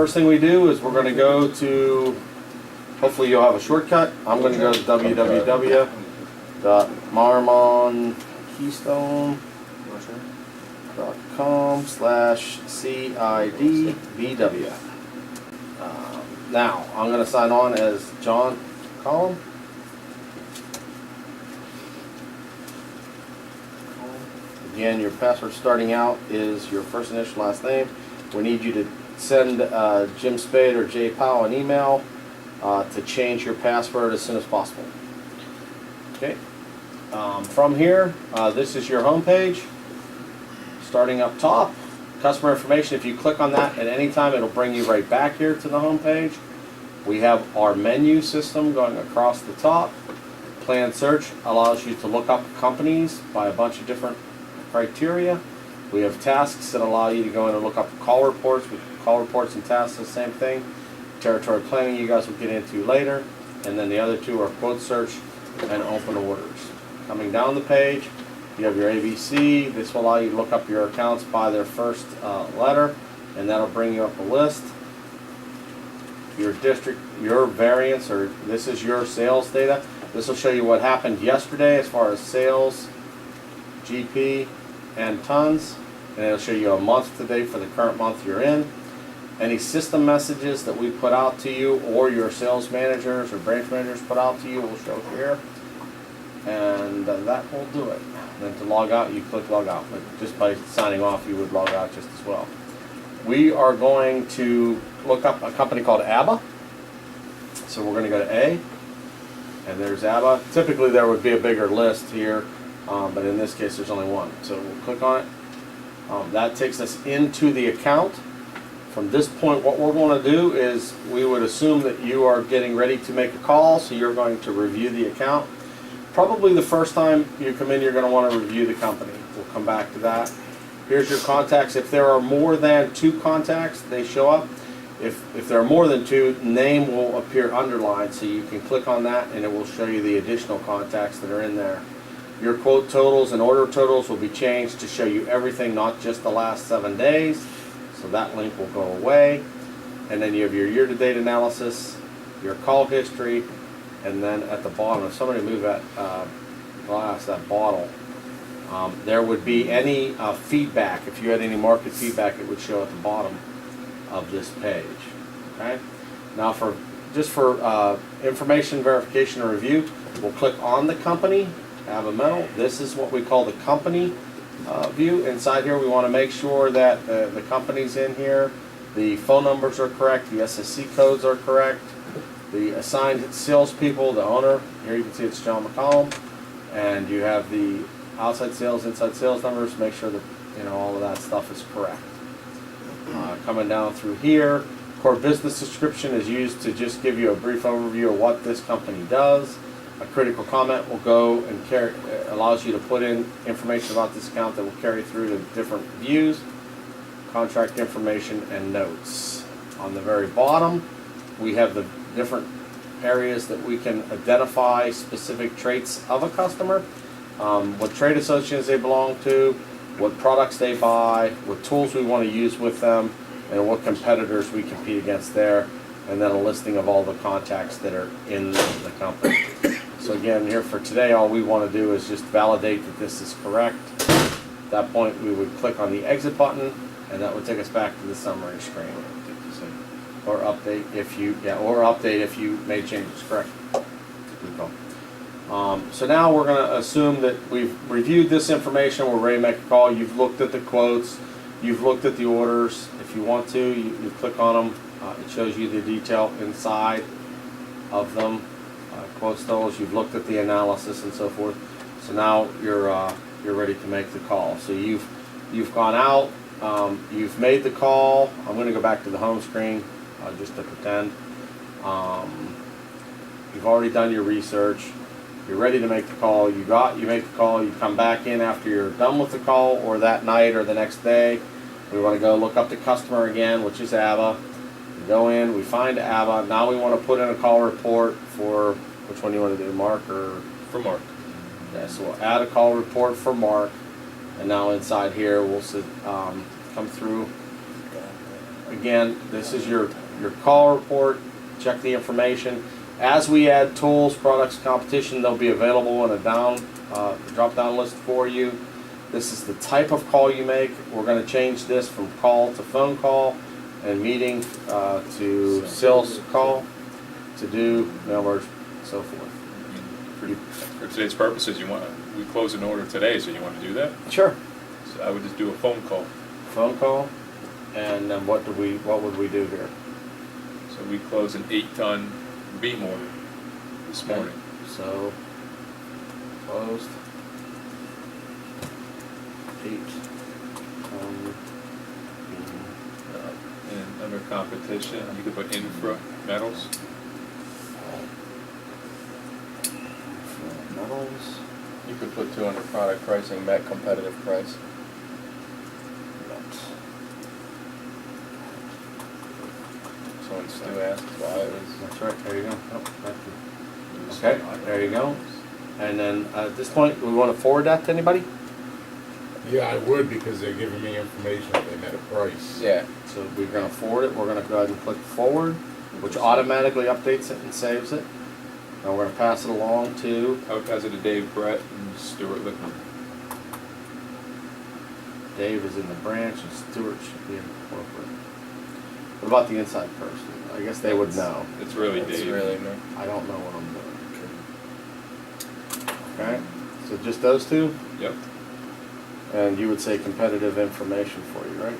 first thing we do is we're going to go to, hopefully you'll have a shortcut. I'm going to go to www.marmonkeystone.com/CIDVW. Now, I'm going to sign on as John Collum. Again, your password starting out is your first initial, last name. We need you to send Jim Spade or Jay Powell an email to change your password as soon as possible. Okay. From here, this is your home page. Starting up top, customer information. If you click on that at any time, it'll bring you right back here to the home page. We have our menu system going across the top. Plan search allows you to look up companies by a bunch of different criteria. We have tasks that allow you to go in and look up call reports. With call reports and tasks, the same thing. Territory planning you guys will get into later. And then the other two are quote search and open orders. Coming down the page, you have your ABC. This will allow you to look up your accounts by their first letter, and that'll bring you up a list. Your district, your variance, or this is your sales data. This will show you what happened yesterday as far as sales, GP, and tons, and it'll show you a month to date for the current month you're in. Any system messages that we put out to you or your sales managers or branch managers put out to you will show here, and that will do it. Then to log out, you click log out, but just by signing off you would log out just as well. We are going to look up a company called ABBA, so we're going to go to A, and there's ABBA. Typically there would be a bigger list here, but in this case there's only one. So we'll click on it. That takes us into the account. From this point, what we're going to do is we would assume that you are getting ready to make a call, so you're going to review the account. Probably the first time you come in, you're going to want to review the company. We'll come back to that. Here's your contacts. If there are more than 2 contacts, they show up. If there are more than 2, name will appear underlined, so you can click on that and it will show you the additional contacts that are in there. Your quote totals and order totals will be changed to show you everything, not just the last 7 days. So that link will go away. And then you have your year-to-date analysis, your call history, and then at the bottom, if somebody move that glass, that bottle, there would be any feedback. If you had any market feedback, it would show at the bottom of this page. Okay. Now, for information verification and review, we'll click on the company, ABBA Metal. This is what we call the company view. Inside here, we want to make sure that the company's in here, the phone numbers are correct, the SSC codes are correct, the assigned salespeople, the owner. Here you can see it's John McCollum, and you have the outside sales, inside sales numbers. Make sure that all of that stuff is correct. Coming down through here, core business description is used to just give you a brief overview of what this company does. A critical comment will go and allows you to put in information about this account that will carry through to different views, contract information, and notes. On the very bottom, we have the different areas that we can identify specific traits of a customer, what trade associations they belong to, what products they buy, what tools we want to use with them, and what competitors we compete against there, and then a listing of all the contacts that are in the company. So again, here for today, all we want to do is just validate that this is correct. At that point, we would click on the exit button, and that would take us back to the summary screen. Or update if you made changes. Correct. So now we're going to assume that we've reviewed this information. We're ready to make a call. You've looked at the quotes. You've looked at the orders. If you want to, you click on them. It shows you the detail inside of them. Quotes totals. You've looked at the analysis and so forth. So now you're ready to make the call. So you've gone out. You've made the call. I'm going to go back to the home screen just to pretend. You've already done your research. You're ready to make the call. You make the call. You come back in after you're done with the call, or that night or the next day. We want to go look up the customer again, which is ABBA. We go in. We find ABBA. Now we want to put in a call report for which one do you want to do, Mark or for Mark? Yeah. So we'll add a call report for Mark, and now inside here we'll come through. again, this is your call report, check the information. As we add tools, products, competition, they'll be available in a drop-down list for you. This is the type of call you make. We're gonna change this from call to phone call and meeting to sales call to do mail merge, so forth. For today's purposes, we close an order today, so you want to do that? Sure. So I would just do a phone call. Phone call, and then what would we do here? So we close an 8-ton beam order this Okay. morning. So, closed. 8. And under competition, you could put infra metals. Metals. You could put 200 product pricing, met competitive price. So when Stu asked why it was. That's right, there you go. Oh, thank you. Okay, there you go. And then at this point, we want to forward that to anybody? Yeah, I would, because they're giving me information if they met a price. Yeah. So we're going to forward it. We're going to go ahead and click forward, which automatically updates it and saves it. And we're going to pass it along to I would pass it to Dave, Brett, and Stuart Lickman. Dave is in the branch and Stuart should be in corporate. What about the inside person? I guess they would know. It's really It's Dave. really me. I don't know what I'm doing. Okay, so just those two? Yep. And you would say competitive information for you, right?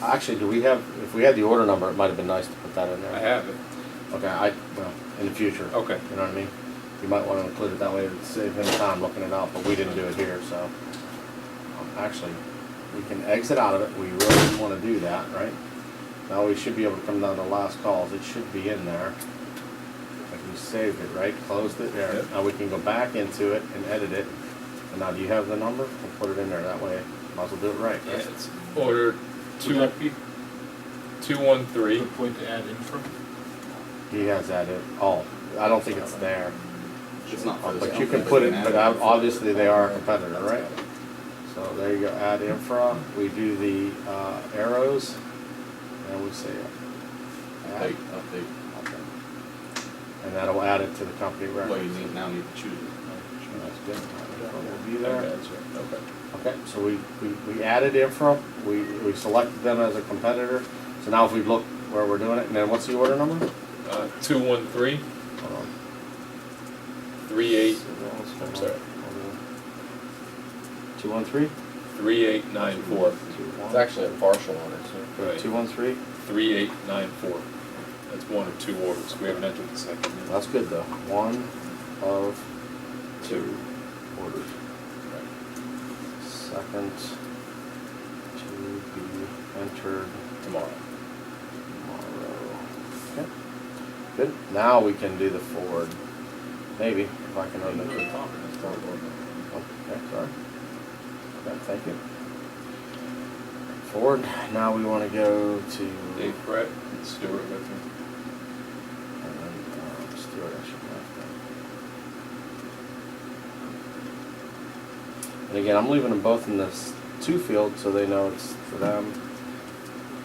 Actually, if we had the order number, it might have been nice to put that in there. I have it. Okay, well, in the future. Okay. You know what I mean? You might want to include it that way, to save him time looking it up, but we didn't do it here, so. Actually, we can exit out of it, we really didn't want to do that, right? Now we should be able to come down to last calls, it should be in there. Like we saved it, right? Closed it there. Yep. Now we can go back into it and edit it. And now do you have the number? We'll put it in there that way. Might as well do it right, Yeah, right? it's order 213. Good point to add infra. He has that in. Oh, I don't think it's there. It's not for But this you can company, put it, add but obviously they are a competitor, right? So there you go, add infra. We do the arrows. And we say add. Update. Okay. And that'll add it to the company record. Well, you now need to choose it. That's good. We'll be Okay, there. that's right. Okay. Okay, so we added infra, we selected them as a competitor. So now if we look where we're doing it, and then what's the order number? 213. Hold on. 38. I'm sorry. 213? 3894. It's actually a partial on it, so. Right. 213? 3894. That's one of 2 orders. We haven't entered the second yet. That's good though. One of 2 orders. Right. Second to be entered Tomorrow. tomorrow. Okay. Good. Now we can do the forward. Maybe, if I can run the. Okay, sorry. Okay, thank you. Forward. Now we want to go to. Dave, Brett, and Stuart Lickman. And then Stuart, I should have that. And again, I'm leaving them both in this 2 field so they know it's for them.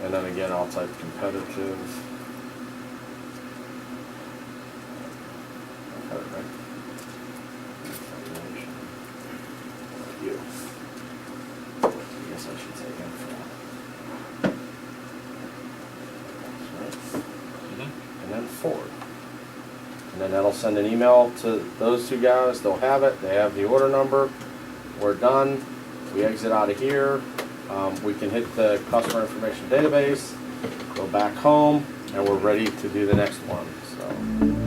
And then again, I'll type competitive. I got it right. You. I guess I should say info. And then forward. And then that'll send an email to those 2 guys. They'll have it. They have the order number. We're done. We exit out of here. We can hit the customer information database, go back home, and we're ready to do the next one. So.